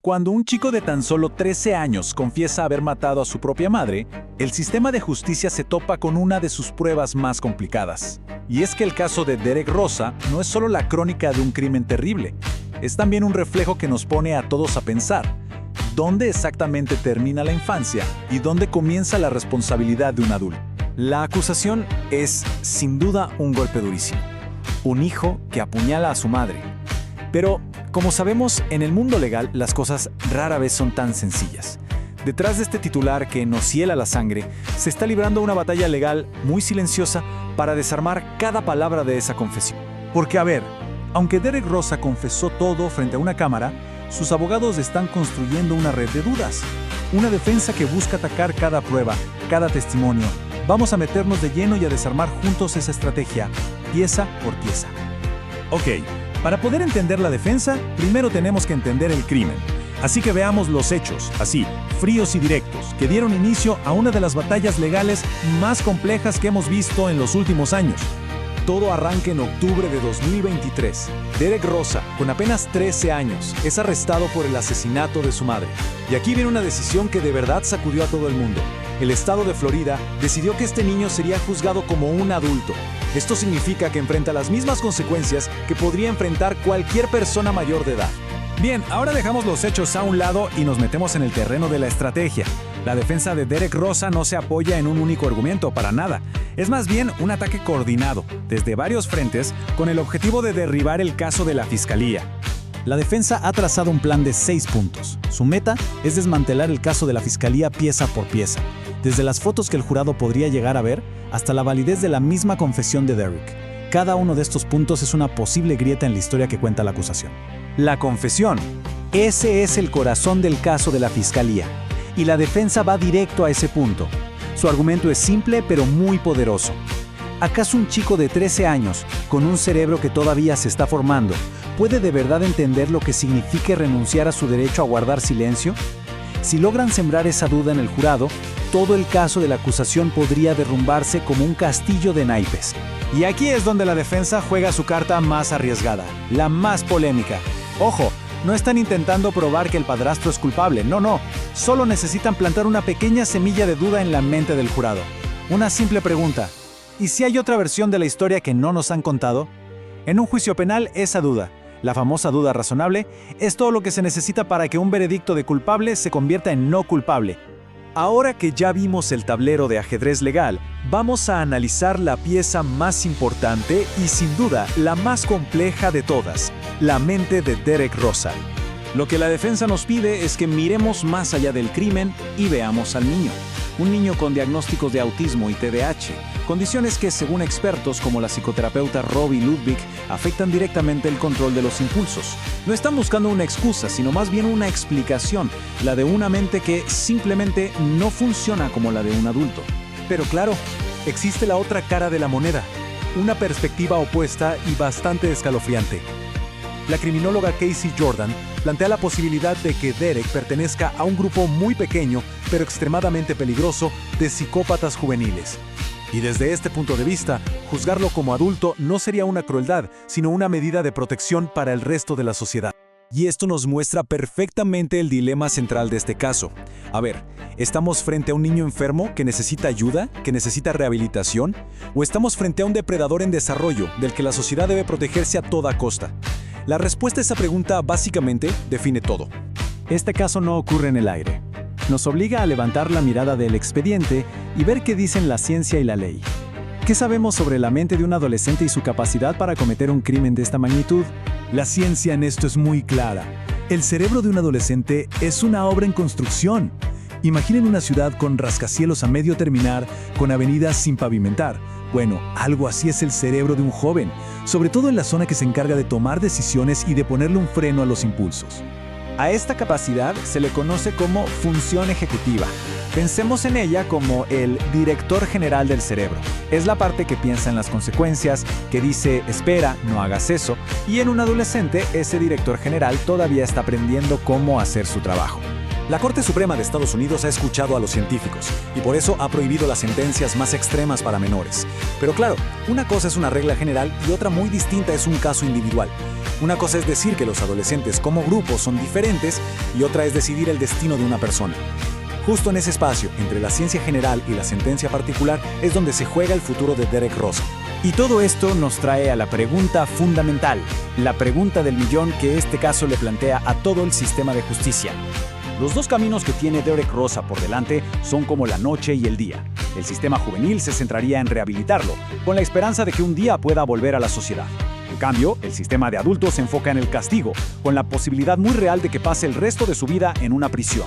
Cuando un chico de tan solo 13 años confiesa haber matado a su propia madre, el sistema de justicia se topa con una de sus pruebas más complicadas. Y es que el caso de Derek Rosa no es solo la crónica de un crimen terrible, es también un reflejo que nos pone a todos a pensar. ¿Dónde exactamente termina la infancia y dónde comienza la responsabilidad de un adulto? La acusación es, sin duda, un golpe durísimo. Un hijo que apuñala a su madre. Pero, como sabemos, en el mundo legal las cosas rara vez son tan sencillas. Detrás de este titular que nos hiela la sangre, se está librando una batalla legal muy silenciosa para desarmar cada palabra de esa confesión. Porque, a ver, aunque Derek Rosa confesó todo frente a una cámara, sus abogados están construyendo una red de dudas. Una defensa que busca atacar cada prueba, cada testimonio. Vamos a meternos de lleno y a desarmar juntos esa estrategia, pieza por pieza. Ok, para poder entender la defensa, primero tenemos que entender el crimen. Así que veamos los hechos, así, fríos y directos, que dieron inicio a una de las batallas legales más complejas que hemos visto en los últimos años. Todo arranca en octubre de 2023. Derek Rosa, con apenas 13 años, es arrestado por el asesinato de su madre. Y aquí viene una decisión que de verdad sacudió a todo el mundo. El estado de Florida decidió que este niño sería juzgado como un adulto. Esto significa que enfrenta las mismas consecuencias que podría enfrentar cualquier persona mayor de edad. Bien, ahora dejamos los hechos a un lado y nos metemos en el terreno de la estrategia. La defensa de Derek Rosa no se apoya en un único argumento, para nada. Es más bien un ataque coordinado, desde varios frentes, con el objetivo de derribar el caso de la Fiscalía. La defensa ha trazado un plan de 6 puntos. Su meta es desmantelar el caso de la Fiscalía pieza por pieza, desde las fotos que el jurado podría llegar a ver hasta la validez de la misma confesión de Derek. Cada uno de estos puntos es una posible grieta en la historia que cuenta la acusación. La confesión. Ese es el corazón del caso de la Fiscalía. Y la defensa va directo a ese punto. Su argumento es simple pero muy poderoso. ¿Acaso un chico de 13 años, con un cerebro que todavía se está formando, puede de verdad entender lo que significa renunciar a su derecho a guardar silencio? Si logran sembrar esa duda en el jurado, todo el caso de la acusación podría derrumbarse como un castillo de naipes. Y aquí es donde la defensa juega su carta más arriesgada, la más polémica. Ojo, no están intentando probar que el padrastro es culpable, no. Solo necesitan plantar una pequeña semilla de duda en la mente del jurado. Una simple pregunta. ¿Y si hay otra versión de la historia que no nos han contado? En un juicio penal, esa duda, la famosa duda razonable, es todo lo que se necesita para que un veredicto de culpable se convierta en no culpable. Ahora que ya vimos el tablero de ajedrez legal, vamos a analizar la pieza más importante y sin duda la más compleja de todas, la mente de Derek Rosa. Lo que la defensa nos pide es que miremos más allá del crimen y veamos al niño. Un niño con diagnósticos de autismo y TDAH, condiciones que, según expertos como la psicoterapeuta Robbie Ludwig, afectan directamente el control de los impulsos. No están buscando una excusa, sino más bien una explicación, la de una mente que simplemente no funciona como la de un adulto. Pero claro, existe la otra cara de la moneda, una perspectiva opuesta y bastante escalofriante. La criminóloga Casey Jordan plantea la posibilidad de que Derek pertenezca a un grupo muy pequeño, pero extremadamente peligroso, de psicópatas juveniles. Y desde este punto de vista, juzgarlo como adulto no sería una crueldad, sino una medida de protección para el resto de la sociedad. Y esto nos muestra perfectamente el dilema central de este caso. A ver, ¿estamos frente a un niño enfermo que necesita ayuda, que necesita rehabilitación? ¿O estamos frente a un depredador en desarrollo, del que la sociedad debe protegerse a toda costa? La respuesta a esa pregunta básicamente define todo. Este caso no ocurre en el aire. Nos obliga a levantar la mirada del expediente y ver qué dicen la ciencia y la ley. ¿Qué sabemos sobre la mente de un adolescente y su capacidad para cometer un crimen de esta magnitud? La ciencia en esto es muy clara. El cerebro de un adolescente es una obra en construcción. Imaginen una ciudad con rascacielos a medio terminar, con avenidas sin pavimentar. Bueno, algo así es el cerebro de un joven, sobre todo en la zona que se encarga de tomar decisiones y de ponerle un freno a los impulsos. A esta capacidad se le conoce como función ejecutiva. Pensemos en ella como el director general del cerebro. Es la parte que piensa en las consecuencias, que dice, espera, no hagas eso, y en un adolescente ese director general todavía está aprendiendo cómo hacer su trabajo. La Corte Suprema de Estados Unidos ha escuchado a los científicos y por eso ha prohibido las sentencias más extremas para menores. Pero claro, una cosa es una regla general y otra muy distinta es un caso individual. Una cosa es decir que los adolescentes como grupo son diferentes y otra es decidir el destino de una persona. Justo en ese espacio, entre la ciencia general y la sentencia particular, es donde se juega el futuro de Derek Rosa. Y todo esto nos trae a la pregunta fundamental, la pregunta del millón que este caso le plantea a todo el sistema de justicia. Los dos caminos que tiene Derek Rosa por delante son como la noche y el día. El sistema juvenil se centraría en rehabilitarlo, con la esperanza de que un día pueda volver a la sociedad. En cambio, el sistema de adultos se enfoca en el castigo, con la posibilidad muy real de que pase el resto de su vida en una prisión.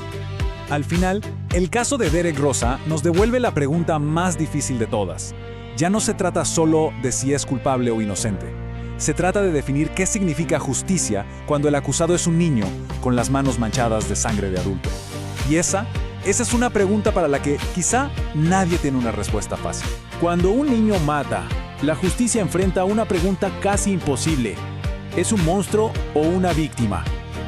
Al final, el caso de Derek Rosa nos devuelve la pregunta más difícil de todas. Ya no se trata solo de si es culpable o inocente. Se trata de definir qué significa justicia cuando el acusado es un niño con las manos manchadas de sangre de adulto. Y esa es una pregunta para la que quizá nadie tiene una respuesta fácil. Cuando un niño mata, la justicia enfrenta una pregunta casi imposible. ¿Es un monstruo o una víctima?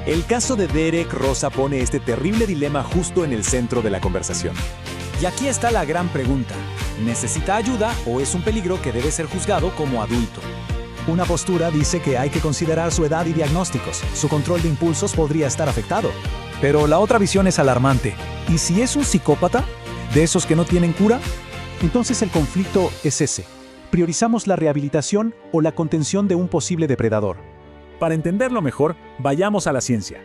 El caso de Derek Rosa pone este terrible dilema justo en el centro de la conversación. Y aquí está la gran pregunta. ¿Necesita ayuda o es un peligro que debe ser juzgado como adulto? Una postura dice que hay que considerar su edad y diagnósticos. Su control de impulsos podría estar afectado. Pero la otra visión es alarmante. ¿Y si es un psicópata? ¿De esos que no tienen cura? Entonces el conflicto es ese. ¿Priorizamos la rehabilitación o la contención de un posible depredador? Para entenderlo mejor, vayamos a la ciencia.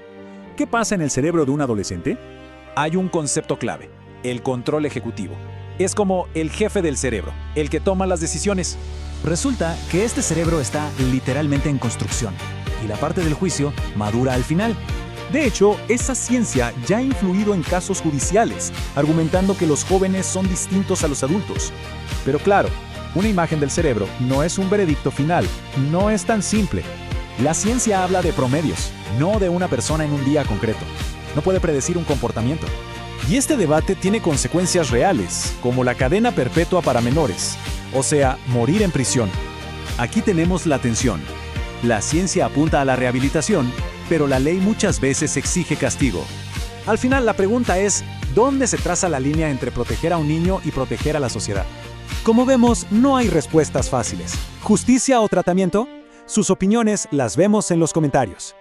¿Qué pasa en el cerebro de un adolescente? Hay un concepto clave: el control ejecutivo. Es como el jefe del cerebro, el que toma las decisiones. Resulta que este cerebro está literalmente en construcción, y la parte del juicio madura al final. De hecho, esa ciencia ya ha influido en casos judiciales, argumentando que los jóvenes son distintos a los adultos. Pero claro, una imagen del cerebro no es un veredicto final, no es tan simple. La ciencia habla de promedios, no de una persona en un día concreto. No puede predecir un comportamiento. Y este debate tiene consecuencias reales, como la cadena perpetua para menores, o sea, morir en prisión. Aquí tenemos la tensión. La ciencia apunta a la rehabilitación, pero la ley muchas veces exige castigo. Al final, la pregunta es, ¿dónde se traza la línea entre proteger a un niño y proteger a la sociedad? Como vemos, no hay respuestas fáciles. ¿Justicia o tratamiento? Sus opiniones las vemos en los comentarios.